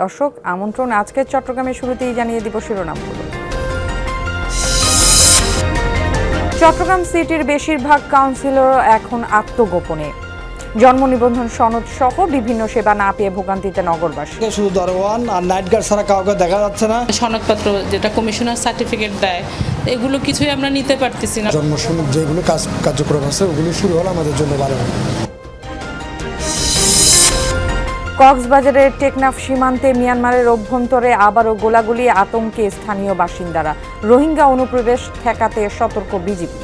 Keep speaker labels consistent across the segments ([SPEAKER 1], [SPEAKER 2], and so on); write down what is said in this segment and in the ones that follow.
[SPEAKER 1] দর্শক আমন্ত্রণ আজকের চট্টগ্রামের শুরুতেই জানিয়ে দিব শিরোনামগুলো। চট্টগ্রাম সিটির বেশিরভাগ কাউন্সিলর এখন আত্মগোপনে। জন্ম নিবন্ধন সনদ সহ বিভিন্ন সেবা না পেয়ে ভোগান্তিতে নগরবাসী।
[SPEAKER 2] শুধু দরওয়ান আর নাইট গার্ড ছাড়া কাউকে দেখা যাচ্ছে না।
[SPEAKER 3] সনদপত্র যেটা কমিশনার সার্টিফিকেট দেয় এগুলো কিছুই আমরা নিতে পারতেছি না।
[SPEAKER 2] জন্ম সনদ যেগুলো কার্যক্রম আছে ওগুলো শুরু হলে আমাদের জন্য ভালো হবে।
[SPEAKER 1] কক্সবাজারের টেকনাফ সীমান্তে মিয়ানমারের অভ্যন্তরে আবারও গোলাগুলি, আতঙ্কে স্থানীয় বাসিন্দারা। রোহিঙ্গা অনুপ্রবেশ ঠেকাতে সতর্ক বিজিবি।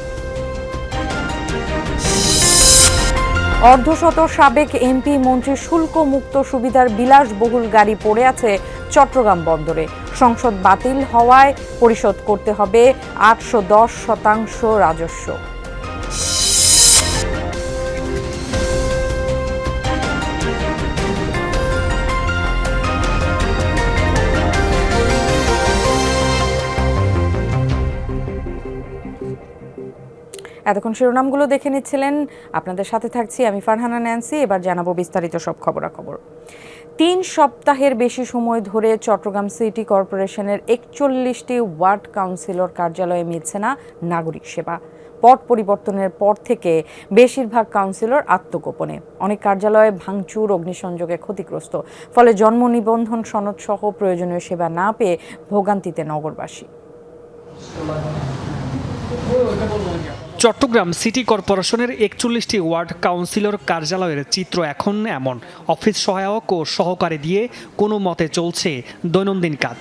[SPEAKER 1] অর্ধশত সাবেক এমপি মন্ত্রী শুল্ক মুক্ত সুবিধার বিলাসবহুল গাড়ি পড়ে আছে চট্টগ্রাম বন্দরে। সংসদ বাতিল হওয়ায় পরিশোধ করতে হবে 810% রাজস্ব। এতক্ষণ শিরোনামগুলো দেখে নিচ্ছিলেন, আপনাদের সাথে থাকছি আমি ফারহানা ন্যান্সি। এবার জানাবো বিস্তারিত সব খবরাখবর। 3 সপ্তাহের বেশি সময় ধরে চট্টগ্রাম সিটি কর্পোরেশনের 41টি ওয়ার্ড কাউন্সিলর কার্যালয়ে মিলছে না নাগরিক সেবা। পট পরিবর্তনের পর থেকে বেশিরভাগ কাউন্সিলর আত্মগোপনে। অনেক কার্যালয়ে ভাঙচুর, অগ্নিসংযোগে ক্ষতিগ্রস্ত। ফলে জন্ম নিবন্ধন সনদ সহ প্রয়োজনীয় সেবা না পেয়ে ভোগান্তিতে নগরবাসী।
[SPEAKER 4] চট্টগ্রাম সিটি কর্পোরেশনের 41টি ওয়ার্ড কাউন্সিলর কার্যালয়ের চিত্র এখন এমন। অফিস সহায়ক ও সহকারী দিয়ে কোনো মতে চলছে দৈনন্দিন কাজ।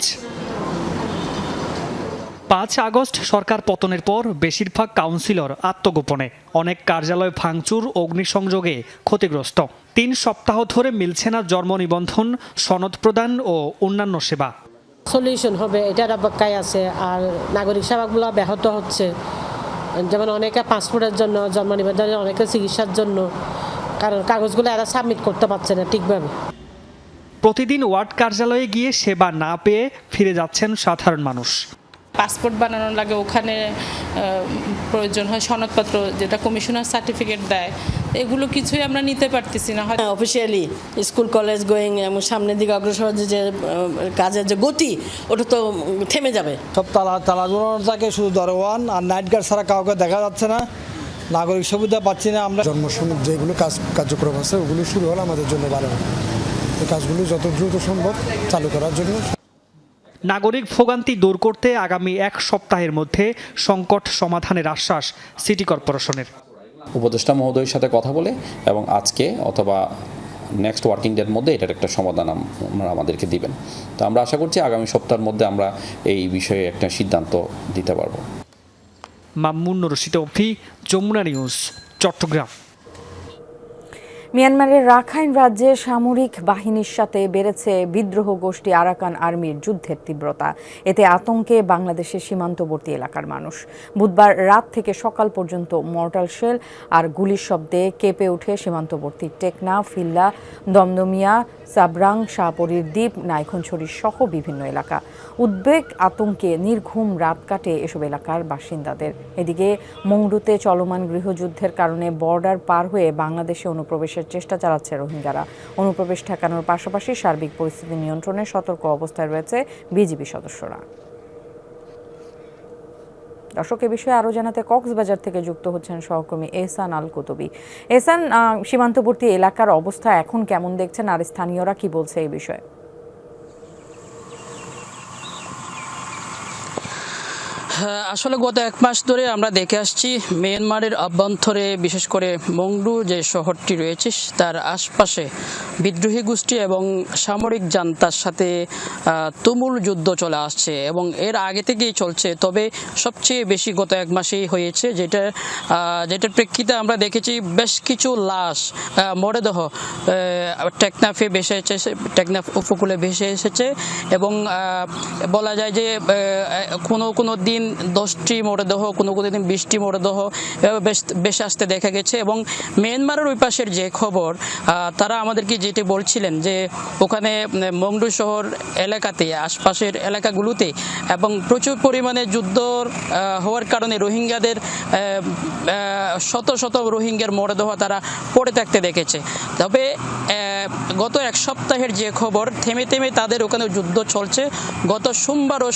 [SPEAKER 4] 5 আগস্ট সরকার পতনের পর বেশিরভাগ কাউন্সিলর আত্মগোপনে। অনেক কার্যালয় ভাঙচুর, অগ্নিসংযোগে ক্ষতিগ্রস্ত। 3 সপ্তাহ ধরে মিলছে না জন্ম নিবন্ধন, সনদ প্রদান ও অন্যান্য সেবা।
[SPEAKER 5] সলিউশন হবে এটার অপেক্ষায় আছে। আর নাগরিক সেবাগুলো ব্যাহত হচ্ছে, যেমন অনেকে পাসপোর্টের জন্য, জন্ম নিবন্ধনের, অনেকে চিকিৎসার জন্য, কারণ কাগজগুলো এরা সাবমিট করতে পারছে না ঠিকভাবে।
[SPEAKER 4] প্রতিদিন ওয়ার্ড কার্যালয়ে গিয়ে সেবা না পেয়ে ফিরে যাচ্ছেন সাধারণ মানুষ।
[SPEAKER 3] পাসপোর্ট বানানোর লাগে ওখানে প্রয়োজন হয় সনদপত্র যেটা কমিশনার সার্টিফিকেট দেয়, এগুলো কিছুই আমরা নিতে পারতেছি না।
[SPEAKER 6] অফিসিয়ালি স্কুল কলেজ গোয়িং এবং সামনের দিকে অগ্রসর যে কাজের যে গতি, ওটা তো থেমে যাবে।
[SPEAKER 2] সব তালা ঝুলানো থাকে, শুধু দরওয়ান আর নাইট গার্ড ছাড়া কাউকে দেখা যাচ্ছে না। নাগরিক সুবিধা পাচ্ছি না আমরা। জন্ম সনদ যেগুলো কার্যক্রম আছে ওগুলো শুরু হলে আমাদের জন্য ভালো হবে। এই কাজগুলো যত দ্রুত সম্ভব চালু করার জন্য।
[SPEAKER 4] নাগরিক ভোগান্তি দূর করতে আগামী 1 সপ্তাহের মধ্যে সংকট সমাধানের আশ্বাস সিটি কর্পোরেশনের।
[SPEAKER 7] উপদেষ্টা মহোদয়ের সাথে কথা বলে এবং আজকে অথবা নেক্সট ওয়ার্কিং ডের মধ্যে এটার একটা সমাধান আমাদেরকে দিবেন। তো আমরা আশা করছি আগামী সপ্তাহের মধ্যে আমরা এই বিষয়ে একটা সিদ্ধান্ত দিতে পারব।
[SPEAKER 4] মামুন রশিদ অফি, যমুনা নিউজ, চট্টগ্রাম।
[SPEAKER 1] মিয়ানমারের রাখাইন রাজ্যে সামরিক বাহিনীর সাথে বেড়েছে বিদ্রোহ গোষ্ঠী আরাকান আর্মির যুদ্ধের তীব্রতা। এতে আতঙ্কে বাংলাদেশের সীমান্তবর্তী এলাকার মানুষ। বুধবার রাত থেকে সকাল পর্যন্ত মর্টাল শেল আর গুলির শব্দে কেঁপে ওঠে সীমান্তবর্তী টেকনাফ, ফিল্লা, দমদমিয়া, সাবরাং, শাহপরীর দ্বীপ, নাইখনছড়ি সহ বিভিন্ন এলাকা। উদ্বেগ, আতঙ্কে নির্ঘুম রাত কাটে এসব এলাকার বাসিন্দাদের। এদিকে মংডুতে চলমান গৃহযুদ্ধের কারণে বর্ডার পার হয়ে বাংলাদেশে অনুপ্রবেশের চেষ্টা চালাচ্ছে রোহিঙ্গারা। অনুপ্রবেশ ঠেকানোর পাশাপাশি সার্বিক পরিস্থিতি নিয়ন্ত্রণে সতর্ক অবস্থায় রয়েছে বিজিবি সদস্যরা। দর্শক, এ বিষয়ে আরও জানাতে কক্সবাজার থেকে যুক্ত হচ্ছেন সহকর্মী এহসান আল কুতুবী। এহসান, সীমান্তবর্তী এলাকার অবস্থা এখন কেমন দেখছেন আর স্থানীয়রা কি বলছে এই বিষয়ে?
[SPEAKER 6] আসলে গত 1 মাস ধরে আমরা দেখে আসছি মিয়ানমারের অভ্যন্তরে, বিশেষ করে মংডু যে শহরটি রয়েছে তার আশপাশে বিদ্রোহী গোষ্ঠী এবং সামরিক জান্তার সাথে তুমুল যুদ্ধ চলে আসছে এবং এর আগে থেকেই চলছে। তবে সবচেয়ে বেশি গত 1 মাসেই হয়েছে, যেটার প্রেক্ষিতে আমরা দেখেছি বেশ কিছু লাশ, মরদেহ টেকনাফে ভেসে এসেছে, টেকনাফ উপকূলে ভেসে এসেছে এবং বলা যায় যে কোনো দিন 10টি মরদেহ, কোনো দিন 20টি মরদেহ বেশ আসতে দেখা গেছে। এবং মিয়ানমারের ওই পাশের যে খবর, তারা আমাদেরকে যে যেটি বলছিলেন যে ওখানে মংডু শহর এলাকাতে আশপাশের এলাকাগুলোতে এবং প্রচুর পরিমাণে যুদ্ধ হওয়ার কারণে রোহিঙ্গাদের শত শত রোহিঙ্গার মরদেহ তারা পড়ে থাকতে দেখেছে। তবে গত এক সপ্তাহের যে খবর, থেমে থেমে তাদের ওখানে যুদ্ধ চলছে। গত সোমবারও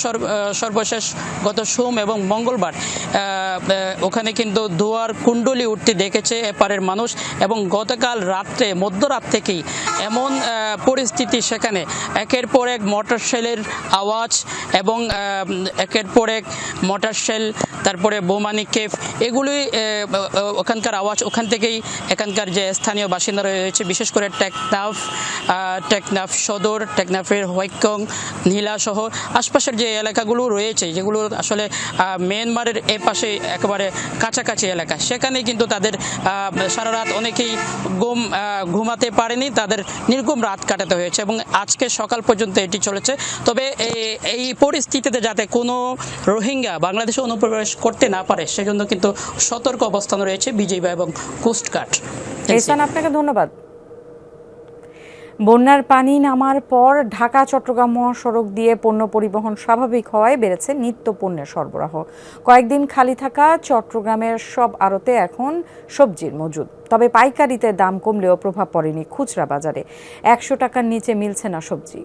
[SPEAKER 6] সর্বশেষ গত সোম এবং মঙ্গলবার ওখানে কিন্তু ধোঁয়ার কুণ্ডলি উঠতে দেখেছে এপারের মানুষ। এবং গতকাল রাত্রে মধ্যরাত থেকেই এমন পরিস্থিতি, সেখানে একের পর এক মোটর শেলের আওয়াজ এবং একের পর এক মোটর শেল, তারপরে বোমা নিক্ষেপ, এগুলি ওখানকার আওয়াজ। ওখান থেকেই এখানকার যে স্থানীয় বাসিন্দা রয়েছে, বিশেষ করে টেকনাফ সদর, টেকনাফের হোয়াইকং, নীলা সহ আশপাশের যে এলাকাগুলো রয়েছে, যেগুলো আসলে মিয়ানমারের এ পাশে একেবারে কাছাকাছি এলাকা, সেখানে কিন্তু তাদের সারা রাত অনেকেই ঘুমাতে পারেনি, তাদের নির্ঘুম রাত কাটাতে হয়েছে এবং আজকে সকাল পর্যন্ত এটি চলেছে। তবে এই পরিস্থিতিতে যাতে কোনো রোহিঙ্গা বাংলাদেশে অনুপ্রবেশ করতে না পারে, সেজন্য কিন্তু সতর্ক অবস্থান রয়েছে বিজিবি এবং কোস্টগার্ড।
[SPEAKER 1] আপনাকে ধন্যবাদ। বন্যার পানি নামার পর ঢাকা চট্টগ্রাম মহাসড়ক দিয়ে পণ্য পরিবহন স্বাভাবিক হওয়ায় বেড়েছে নিত্য পণ্যের সরবরাহ। কয়েকদিন খালি থাকা চট্টগ্রামের সব আড়তে এখন সবজির মজুদ। তবে পাইকারিতে দাম কমলেও প্রভাব পড়েনি খুচরা বাজারে। 100 টাকার নিচে মিলছে না সবজি।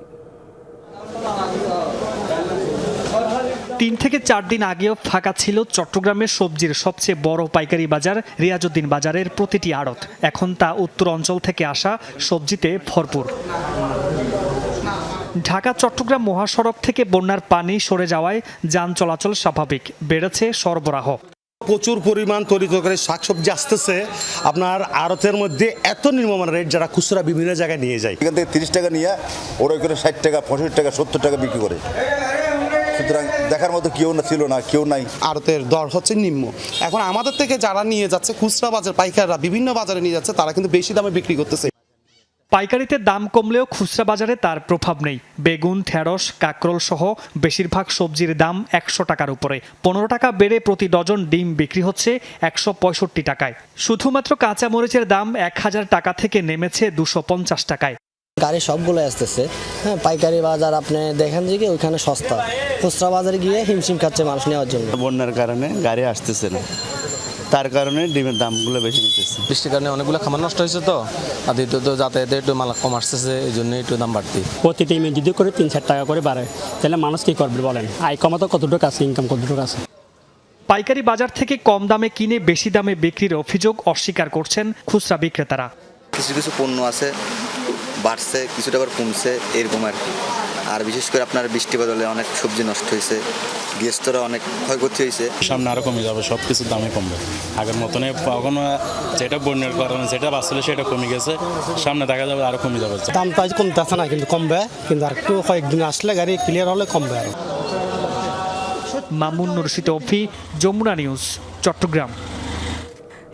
[SPEAKER 4] 3 থেকে 4 দিন আগেও ফাঁকা ছিল চট্টগ্রামের সবজির সবচেয়ে বড় পাইকারি বাজার রিয়াজউদ্দিন বাজারের প্রতিটি আড়ত। এখন তা উত্তর অঞ্চল থেকে আসা সবজিতে ভরপুর। ঢাকা চট্টগ্রাম মহাসড়ক থেকে বন্যার পানি সরে যাওয়ায় যান চলাচল স্বাভাবিক, বেড়েছে সরবরাহ।
[SPEAKER 8] প্রচুর পরিমাণ তরিতরকারি শাকসবজি আসতেছে আপনার আড়তের মধ্যে, এত নিম্নমানের রেট যারা খুচরা বিভিন্ন জায়গায় নিয়ে যায়।
[SPEAKER 9] এখান থেকে 30 টাকা নিয়ে ওরা করে 60 টাকা, 65 টাকা, 70 টাকা বিক্রি করে। সুতরাং দেখার মতো কেউ না ছিল না, কেউ নাই।
[SPEAKER 8] আড়তের দর হচ্ছে নিম্ন। এখন আমাদের থেকে যারা নিয়ে যাচ্ছে খুচরা বাজার পাইকাররা বিভিন্ন বাজারে নিয়ে যাচ্ছে, তারা কিন্তু বেশি দামে বিক্রি করতেছে।
[SPEAKER 4] পাইকারিতে দাম কমলেও খুচরা বাজারে তার প্রভাব নেই। বেগুন, ঢেঁড়স, কাঁকরোল সহ বেশিরভাগ সবজির দাম 100 টাকার উপরে। 15 টাকা বেড়ে প্রতি ডজন ডিম বিক্রি হচ্ছে 165 টাকায়। শুধুমাত্র কাঁচা মরিচের দাম 1000 টাকা থেকে নেমেছে 250 টাকায়।
[SPEAKER 10] গাড়ি সবগুলো আসতেছে। হ্যাঁ, পাইকারি বাজার আপনি দেখেন যে ওইখানে সস্তা, খুচরা বাজারে গিয়ে হিমশিম খাচ্ছে মানুষ নেওয়ার জন্য।
[SPEAKER 11] বন্যার কারণে গাড়ি আসতেছে না, তার কারণে ডিমের দামগুলো বেশি নিতেছে।
[SPEAKER 12] বৃষ্টির কারণে অনেকগুলো খামার নষ্ট হয়েছে, তো আর দ্বিতীয়ত যাতায়াতে একটু মাল কম আসতেছে, এই জন্য একটু দাম বাড়তি।
[SPEAKER 13] প্রতিটি যদি করে 3-4 টাকা করে বাড়ে, তাহলে মানুষ কি করবে বলেন? আয় কমাতো কতটুকু আছে, ইনকাম কতটুকু আছে?
[SPEAKER 4] পাইকারি বাজার থেকে কম দামে কিনে বেশি দামে বিক্রির অভিযোগ অস্বীকার করছেন খুচরা বিক্রেতারা।
[SPEAKER 14] কিছু কিছু পণ্য আছে বাড়ছে, কিছুটা আবার কমছে, এরকম আর কি। আর বিশেষ করে আপনার বৃষ্টি বদলে অনেক সবজি নষ্ট হয়েছে, গৃহস্থরা অনেক ক্ষয়ক্ষতি হয়েছে।
[SPEAKER 11] সামনে আরো কমে যাবে, সব কিছুর দামে কমবে। আগের মতনে কখনো যেটা বন্যার কারণে যেটা বাঁচছিল সেটা কমে গেছে, সামনে দেখা যাবে আরো কমে যাবে।
[SPEAKER 2] দামটা কমতে আসে না, কিন্তু কমবে, কিন্তু আর একটু কয়েকদিন আসলে গাড়ি ক্লিয়ার হলে কমবে। আর
[SPEAKER 4] মামুন নুরশিদ অফি, যমুনা নিউজ, চট্টগ্রাম।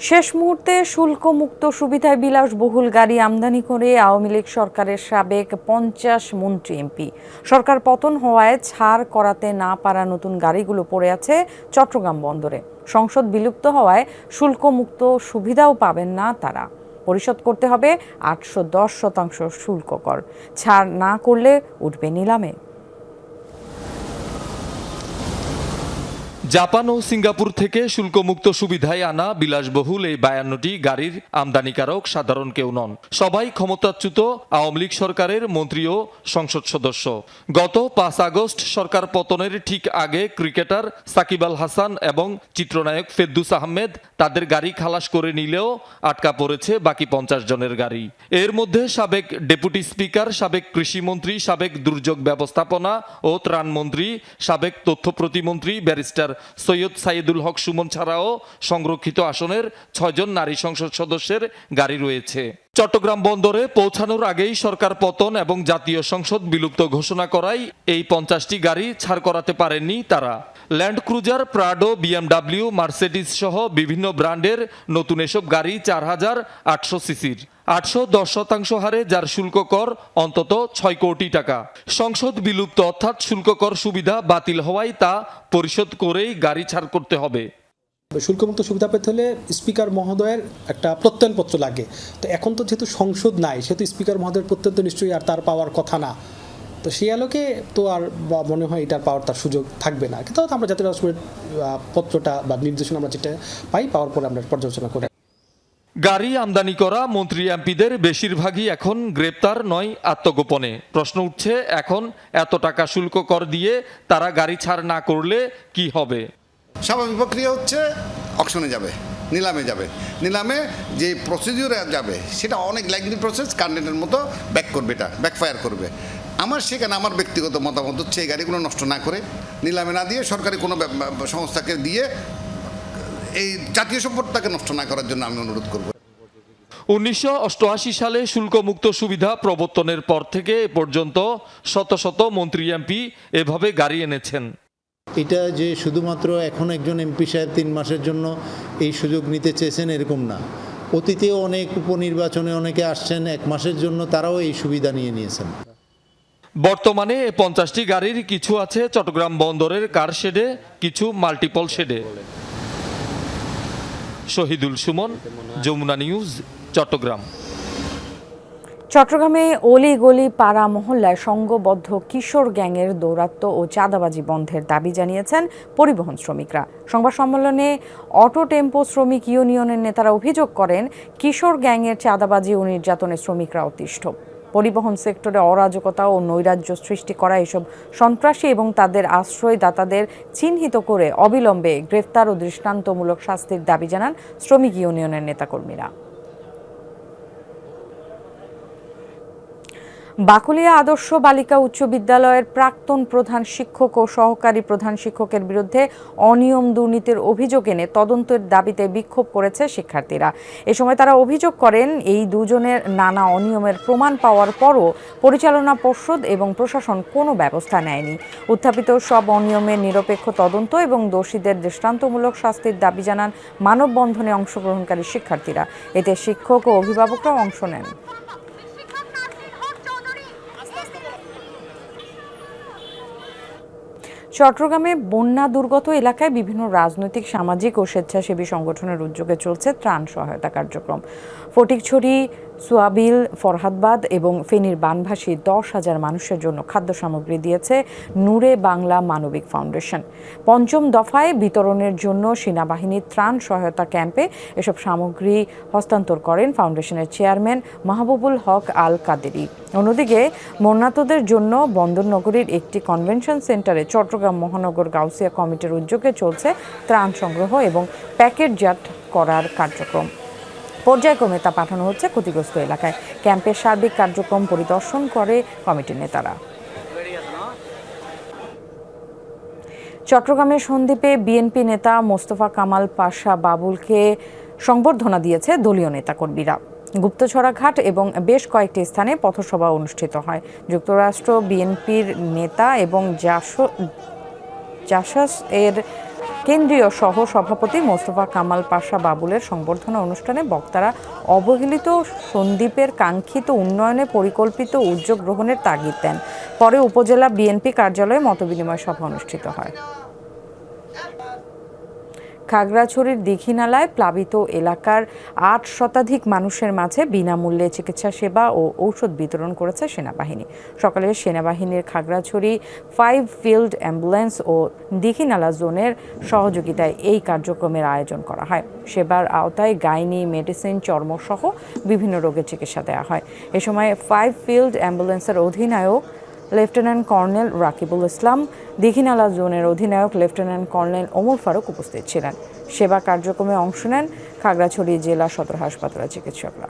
[SPEAKER 1] শেষ মুহূর্তে শুল্কমুক্ত সুবিধায় বিলাসবহুল গাড়ি আমদানি করে আওয়ামী লীগ সরকারের সাবেক 50 মন্ত্রী এমপি। সরকার পতন হওয়ায় ছাড় করাতে না পারা নতুন গাড়িগুলো পড়ে আছে চট্টগ্রাম বন্দরে। সংসদ বিলুপ্ত হওয়ায় শুল্কমুক্ত সুবিধাও পাবেন না তারা। পরিশোধ করতে হবে 810% শুল্ক কর। ছাড় না করলে উঠবে নিলামে।
[SPEAKER 15] জাপান ও সিঙ্গাপুর থেকে শুল্কমুক্ত সুবিধায় আনা বিলাসবহুল এই 52টি গাড়ির আমদানিকারক সাধারণ কেউ নন। সবাই ক্ষমতাচ্যুত আওয়ামী লীগ সরকারের মন্ত্রী ও সংসদ সদস্য। গত 5 আগস্ট সরকার পতনের ঠিক আগে ক্রিকেটার সাকিব আল হাসান এবং চিত্রনায়ক ফেরদৌস আহমেদ তাদের গাড়ি খালাস করে নিলেও আটকা পড়েছে বাকি 50 জনের গাড়ি। এর মধ্যে সাবেক ডেপুটি স্পিকার, সাবেক কৃষিমন্ত্রী, সাবেক দুর্যোগ ব্যবস্থাপনা ও ত্রাণমন্ত্রী, সাবেক তথ্য প্রতিমন্ত্রী ব্যারিস্টার সৈয়দ সাইদুল হক সুমন ছাড়াও সংরক্ষিত আসনের 6 জন নারী সংসদ সদস্যের গাড়ি রয়েছে। চট্টগ্রাম বন্দরে পৌঁছানোর আগেই সরকার পতন এবং জাতীয় সংসদ বিলুপ্ত ঘোষণা করায় এই 50টি গাড়ি ছাড় করাতে পারেননি তারা। Land cruiser, Prado, BMW, Mercedes সহ বিভিন্ন ব্র্যান্ডের নতুন এসব গাড়ি 4800 সিসির। 810% হারে যার শুল্ক কর অন্তত 6 কোটি টাকা। সংসদ বিলুপ্ত অর্থাৎ শুল্ক কর সুবিধা বাতিল হওয়ায় তা পরিশোধ করেই গাড়ি ছাড় করতে হবে।
[SPEAKER 16] শুল্কমুক্ত সুবিধা পেতে হলে স্পিকার মহোদয়ের একটা প্রত্যয়নপত্র লাগে। তো এখন তো যেহেতু সংসদ নাই, সেহেতু স্পিকার মহোদয়ের প্রত্যয়ন তো নিশ্চয়ই আর তার পাওয়ার কথা না। তো সেই আলোকে তো আর মনে হয় এটার পাওয়ার তার সুযোগ থাকবে না। কিন্তু আমরা জাতীয় রাজস্বের পত্রটা বা নির্দেশনা আমরা যেটা পাওয়ার পরে আমরা পর্যালোচনা করি।
[SPEAKER 15] গাড়ি আমদানি করা মন্ত্রী এমপিদের বেশিরভাগই এখন গ্রেপ্তার নয় আত্মগোপনে। প্রশ্ন উঠছে, এখন এত টাকা শুল্ক কর দিয়ে তারা গাড়ি ছাড় না করলে কি হবে?
[SPEAKER 17] স্বাভাবিক প্রক্রিয়া হচ্ছে অকশনে যাবে, নিলামে যাবে। নিলামে যে প্রসিডিউরে যাবে সেটা অনেক ল্যাগলি প্রসেস, কান্ডেন্টের মতো ব্যাকফায়ার করবে। আমার সেখানে আমার ব্যক্তিগত মতামত হচ্ছে এই গাড়িগুলো নষ্ট না করে নিলামে না দিয়ে সরকারি কোনো সংস্থাকে দিয়ে এই জাতীয় সম্পদটাকে নষ্ট না করার জন্য আমি অনুরোধ করব।
[SPEAKER 15] 1988 সালে শুল্কমুক্ত সুবিধা প্রবর্তনের পর থেকে এ পর্যন্ত শত শত মন্ত্রী এমপি এভাবে গাড়ি এনেছেন।
[SPEAKER 18] এটা যে শুধুমাত্র এখন একজন এমপি সাহেব 3 মাসের জন্য এই সুযোগ নিতে চেয়েছেন এরকম না। অতীতেও অনেক উপনির্বাচনে অনেকে আসছেন 1 মাসের জন্য, তারাও এই সুবিধা নিয়েছেন।
[SPEAKER 15] বর্তমানে 50টি গাড়ির কিছু আছে চট্টগ্রাম বন্দরের কার শেডে, কিছু মাল্টিপল শেডে। শহীদুল সুমন, যমুনা নিউজ, চট্টগ্রাম।
[SPEAKER 1] চট্টগ্রামে অলি-গলি পাড়া মহল্লায় সংঘবদ্ধ কিশোর গ্যাংয়ের দৌরাত্ম্য ও চাঁদাবাজি বন্ধের দাবি জানিয়েছেন পরিবহন শ্রমিকরা। সংবাদ সম্মেলনে অটো টেম্পো শ্রমিক ইউনিয়নের নেতারা অভিযোগ করেন, কিশোর গ্যাংয়ের চাঁদাবাজি ও নির্যাতনে শ্রমিকরা অতিষ্ঠ। পরিবহন সেক্টরে অরাজকতা ও নৈরাজ্য সৃষ্টি করা এসব সন্ত্রাসী এবং তাদের আশ্রয়দাতাদের চিহ্নিত করে অবিলম্বে গ্রেফতার ও দৃষ্টান্তমূলক শাস্তির দাবি জানান শ্রমিক ইউনিয়নের নেতাকর্মীরা। বাকুলিয়া আদর্শ বালিকা উচ্চ বিদ্যালয়ের প্রাক্তন প্রধান শিক্ষক ও সহকারী প্রধান শিক্ষকের বিরুদ্ধে অনিয়ম দুর্নীতির অভিযোগ এনে তদন্তের দাবিতে বিক্ষোভ করেছে শিক্ষার্থীরা। এ সময় তারা অভিযোগ করেন, এই দুজনের নানা অনিয়মের প্রমাণ পাওয়ার পরও পরিচালনা পর্ষদ এবং প্রশাসন কোনো ব্যবস্থা নেয়নি। উত্থাপিত সব অনিয়মের নিরপেক্ষ তদন্ত এবং দোষীদের দৃষ্টান্তমূলক শাস্তির দাবি জানান মানববন্ধনে অংশগ্রহণকারী শিক্ষার্থীরা। এতে শিক্ষক ও অভিভাবকরাও অংশ নেন। চট্টগ্রামে বন্যা দুর্গত এলাকায় বিভিন্ন রাজনৈতিক, সামাজিক ও স্বেচ্ছাসেবী সংগঠনের উদ্যোগে চলছে ত্রাণ সহায়তা কার্যক্রম। ফটিকছড়ি, সোয়াবিল, ফরহাদবাদ এবং ফেনীর বানভাসী 10,000 মানুষের জন্য খাদ্য সামগ্রী দিয়েছে নূরে বাংলা মানবিক ফাউন্ডেশন। 5ম দফায় বিতরণের জন্য সেনাবাহিনীর ত্রাণ সহায়তা ক্যাম্পে এসব সামগ্রী হস্তান্তর করেন ফাউন্ডেশনের চেয়ারম্যান মাহবুবুল হক আল কাদেরি। অন্যদিকে বন্যার্তদের জন্য বন্দরনগরীর একটি কনভেনশন সেন্টারে চট্টগ্রাম মহানগর গাউসিয়া কমিটির উদ্যোগে চলছে ত্রাণ সংগ্রহ এবং প্যাকেটজাত করার কার্যক্রম। পর্যায়ক্রমে তা পাঠানো হচ্ছে ক্ষতিগ্রস্ত এলাকায়। ক্যাম্পের সার্বিক কার্যক্রম পরিদর্শন করে কমিটির নেতারা। চট্টগ্রামের সন্দ্বীপে বিএনপি নেতা মোস্তফা কামাল পাশা বাবুলকে সংবর্ধনা দিয়েছে দলীয় নেতাকর্মীরা। গুপ্তছড়া ঘাট এবং বেশ কয়েকটি স্থানে পথসভা অনুষ্ঠিত হয়। যুক্তরাষ্ট্র বিএনপির নেতা এবং জাসাস এর কেন্দ্রীয় সহ সভাপতি মোস্তফা কামাল পাশা বাবুলের সংবর্ধনা অনুষ্ঠানে বক্তারা অবহেলিত সন্দ্বীপের কাঙ্ক্ষিত উন্নয়নে পরিকল্পিত উদ্যোগ গ্রহণের তাগিদ দেন। পরে উপজেলা বিএনপি কার্যালয়ে মতবিনিময় সভা অনুষ্ঠিত হয়। খাগড়াছড়ির দীঘিনালায় প্লাবিত এলাকার 8 শতাধিক মানুষের মাঝে বিনামূল্যে চিকিৎসা সেবা ও ঔষধ বিতরণ করেছে সেনাবাহিনী। সকালে সেনাবাহিনীর খাগড়াছড়ি 5 ফিল্ড অ্যাম্বুলেন্স ও দীঘিনালা জোনের সহযোগিতায় এই কার্যক্রমের আয়োজন করা হয়। সেবার আওতায় গাইনি, মেডিসিন, চর্মসহ বিভিন্ন রোগের চিকিৎসা দেওয়া হয়। এ সময় 5 ফিল্ড অ্যাম্বুলেন্সের অধিনায়ক লেফটেন্যান্ট কর্নেল রাকিবুল ইসলাম, দীঘিনালা জোনের অধিনায়ক লেফটেন্যান্ট কর্নেল ওমর ফারুক উপস্থিত ছিলেন। সেবা কার্যক্রমে অংশ নেন খাগড়াছড়ি জেলা সদর হাসপাতালের চিকিৎসকরা।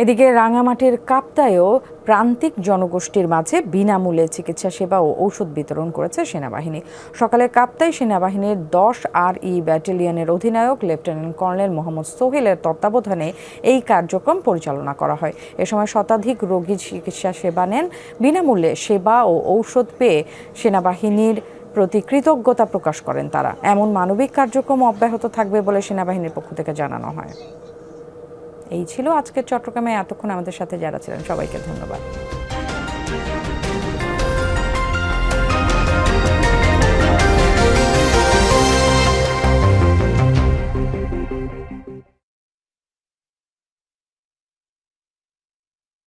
[SPEAKER 1] এদিকে রাঙামাটির কাপ্তায়ও প্রান্তিক জনগোষ্ঠীর মাঝে বিনামূল্যে চিকিৎসা সেবা ও ঔষধ বিতরণ করেছে সেনাবাহিনী। সকালে কাপ্তাই সেনাবাহিনীর 10 RE ব্যাটালিয়নের অধিনায়ক লেফটেন্যান্ট কর্নেল মোহাম্মদ সোহেলের তত্ত্বাবধানে এই কার্যক্রম পরিচালনা করা হয়। এ সময় শতাধিক রোগী চিকিৎসা সেবা নেন। বিনামূল্যে সেবা ও ঔষধ পেয়ে সেনাবাহিনীর প্রতি কৃতজ্ঞতা প্রকাশ করেন তারা। এমন মানবিক কার্যক্রম অব্যাহত থাকবে বলে সেনাবাহিনীর পক্ষ থেকে জানানো হয়। এই ছিল আজকের চট্টগ্রামে। এতক্ষণ আমাদের সাথে যারা ছিলেন সবাইকে ধন্যবাদ।